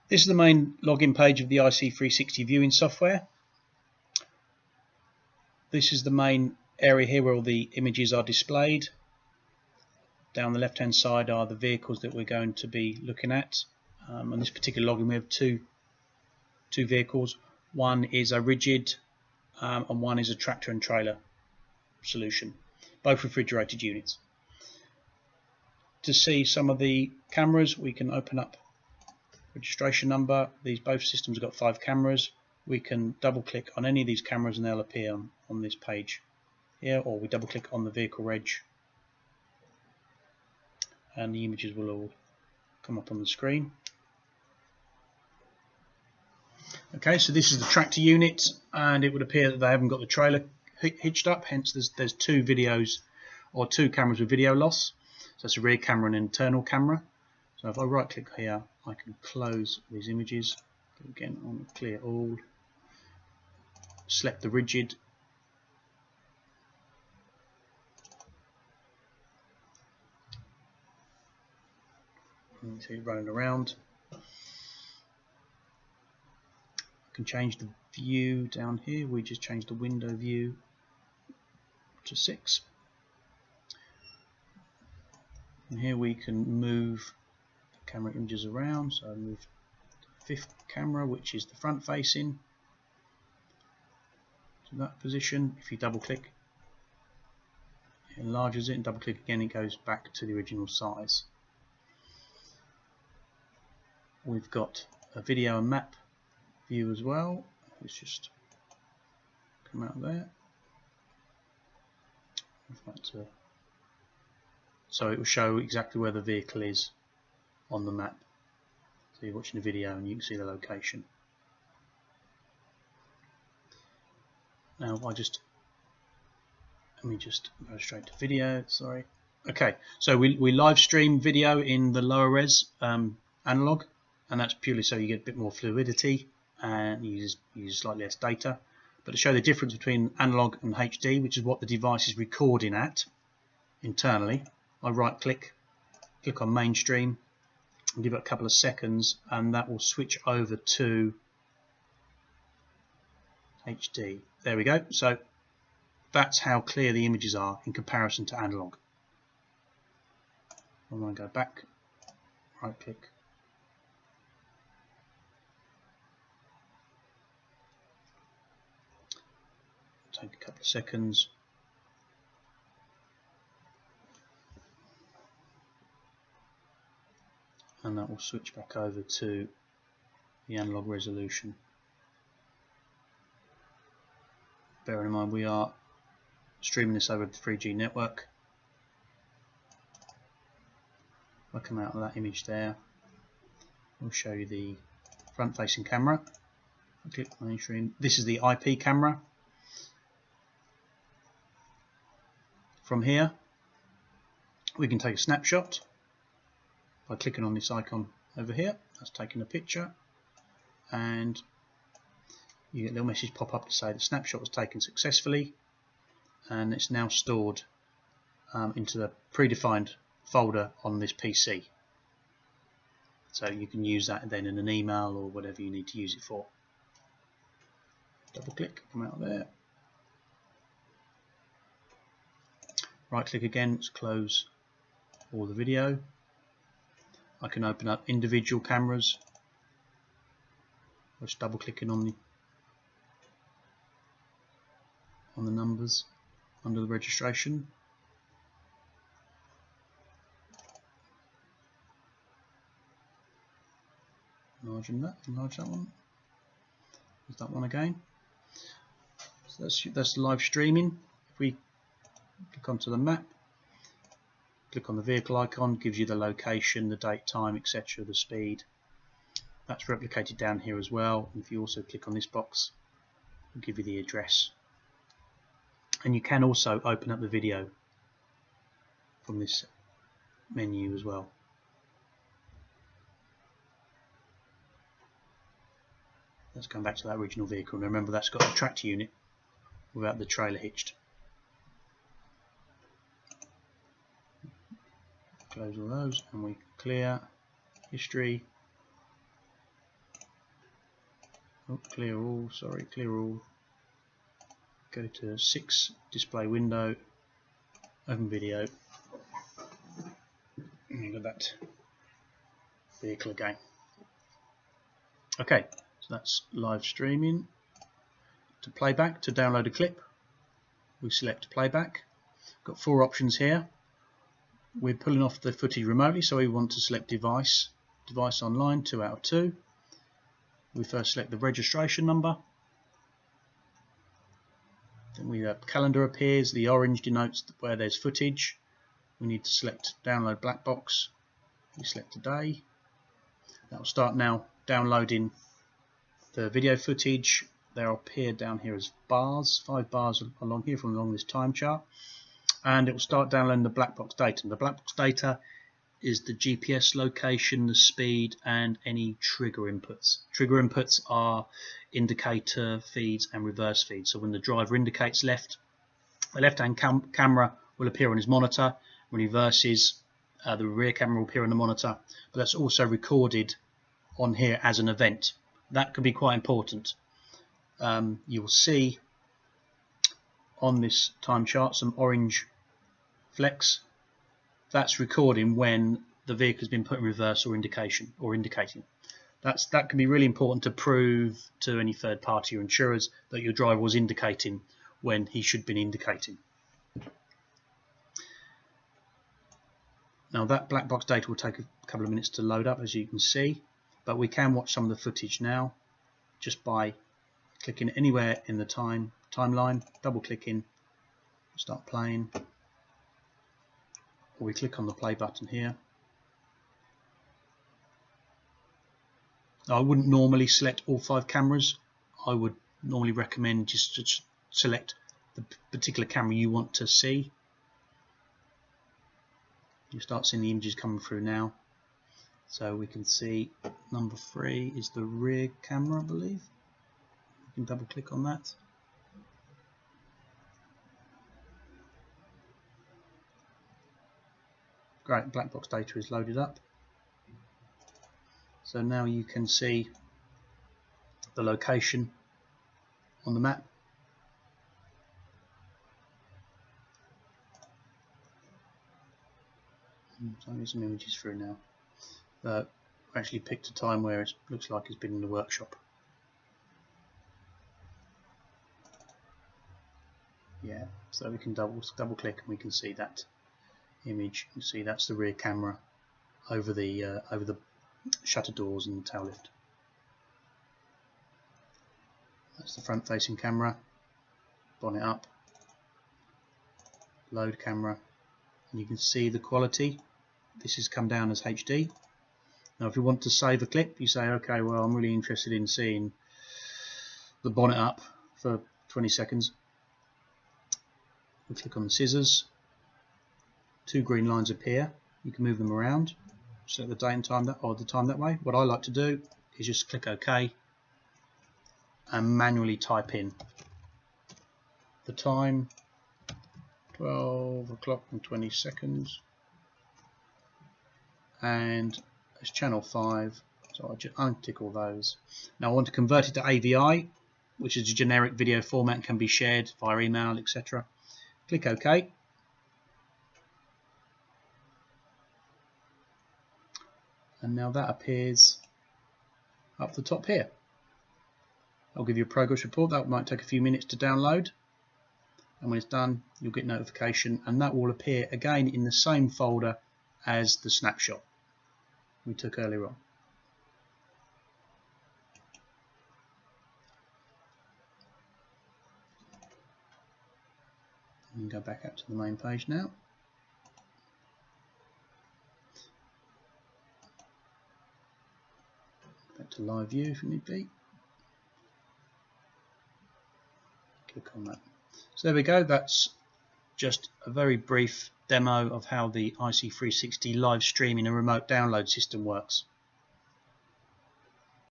This is the main login page of the iC360 viewing software. This is the main area here where all the images are displayed. Down the left hand side are the vehicles that we're going to be looking at. On this particular login we have two vehicles. One is a rigid and one is a tractor and trailer solution, both refrigerated units. To see some of the cameras, we can open up registration number. These both systems have got 5 cameras. We can double click on any of these cameras and they'll appear on this page here, or we double click on the vehicle reg and the images will all come up on the screen. Okay, so this is the tractor unit, and it would appear that they haven't got the trailer hitched up, hence there's 2 videos or 2 cameras with video loss. So it's a rear camera and an internal camera. So if I right click here, I can close these images. Again, on clear all, select the rigid, and see it running around. I can change the view down here. We just change the window view to 6. And here we can move the camera images around. So I move the 5th camera, which is the front facing, to that position. If you double click, it enlarges it, and double click again, it goes back to the original size. We've got a video and map view as well. Let's just come out of there. So it will show exactly where the vehicle is on the map. So you're watching the video and you can see the location. Now let me just go straight to video, sorry. Okay, so we live stream video in the lower res analog, and that's purely so you get a bit more fluidity and you use slightly less data. But to show the difference between analog and HD, which is what the device is recording at internally, I right click on mainstream and give it a couple of seconds, and that will switch over to HD. There we go. So that's how clear the images are in comparison to analog. I'm going to go back, right click, take a couple of seconds, and that will switch back over to the analog resolution. Bearing in mind we are streaming this over the 3G network. If I come out of that image there, we'll show you the front facing camera. I click mainstream. This is the IP camera. From here we can take a snapshot by clicking on this icon over here. That's taking a picture, and you get a little message pop up to say the snapshot was taken successfully, and it's now stored into the predefined folder on this PC. So you can use that then in an email or whatever you need to use it for. Double click, come out there. Right click again to close all the video. I can open up individual cameras. Just double clicking on the numbers under the registration. Enlarge that one. There's that one again. So that's live streaming. If we click onto the map, click on the vehicle icon, gives you the location, the date, time, etc., the speed. That's replicated down here as well. And if you also click on this box, it'll give you the address. And you can also open up the video from this menu as well. Let's come back to that original vehicle, and remember that's got a tractor unit without the trailer hitched. Close all those and we clear history, Oh, clear all, sorry, clear all. Go to 6, display window, open video, and you've got that vehicle again. Okay, so that's live streaming. To playback, to download a clip, we select playback. Got 4 options here. We're pulling off the footage remotely, so we want to select device online, 2 out of 2. We first select the registration number. Then we calendar appears, the orange denotes where there's footage. We need to select download black box. We select today. That will start now downloading the video footage. They'll appear down here as bars, 5 bars along here from along this time chart, and it will start downloading the black box data. And the black box data is the GPS location, the speed, and any trigger inputs. Trigger inputs are indicator feeds and reverse feeds. So when the driver indicates left, the left-hand camera will appear on his monitor. When he reverses, the rear camera will appear on the monitor. But that's also recorded on here as an event. That could be quite important. You will see on this time chart some orange flecks. That's recording when the vehicle has been put in reverse or indicating. That can be really important to prove to any third party or insurers that your driver was indicating when he should have been indicating. Now that black box data will take a couple of minutes to load up, as you can see, but we can watch some of the footage now just by clicking anywhere in the timeline, double clicking, start playing, or we click on the play button here. Now, I wouldn't normally select all 5 cameras. I would normally recommend just to select the particular camera you want to see. You start seeing the images coming through now. So we can see number 3 is the rear camera, I believe. You can double click on that. Great, black box data is loaded up. So now you can see the location on the map. So I'm getting some images through now. We actually picked a time where it looks like it's been in the workshop. Yeah, so we can double click and we can see that image. You see that's the rear camera over the shutter doors and the tail lift. That's the front facing camera, bonnet up, load camera, and you can see the quality. This has come down as HD. Now if you want to save a clip, you say, okay, well, I'm really interested in seeing the bonnet up for 20 seconds. We click on the scissors, 2 green lines appear. You can move them around, set the date and time or the time that way. What I like to do is just click OK and manually type in the time, 12 o'clock and 20 seconds, and it's channel 5, so I just untick all those. Now I want to convert it to AVI, which is a generic video format and can be shared via email, etc. Click OK. And now that appears up the top here. I'll give you a progress report. That might take a few minutes to download, and when it's done you'll get notification, and that will appear again in the same folder as the snapshot we took earlier on. And go back up to the main page now. Back to live view if need be. Click on that. So there we go. That's just a very brief demo of how the iC360 live streaming and remote download system works.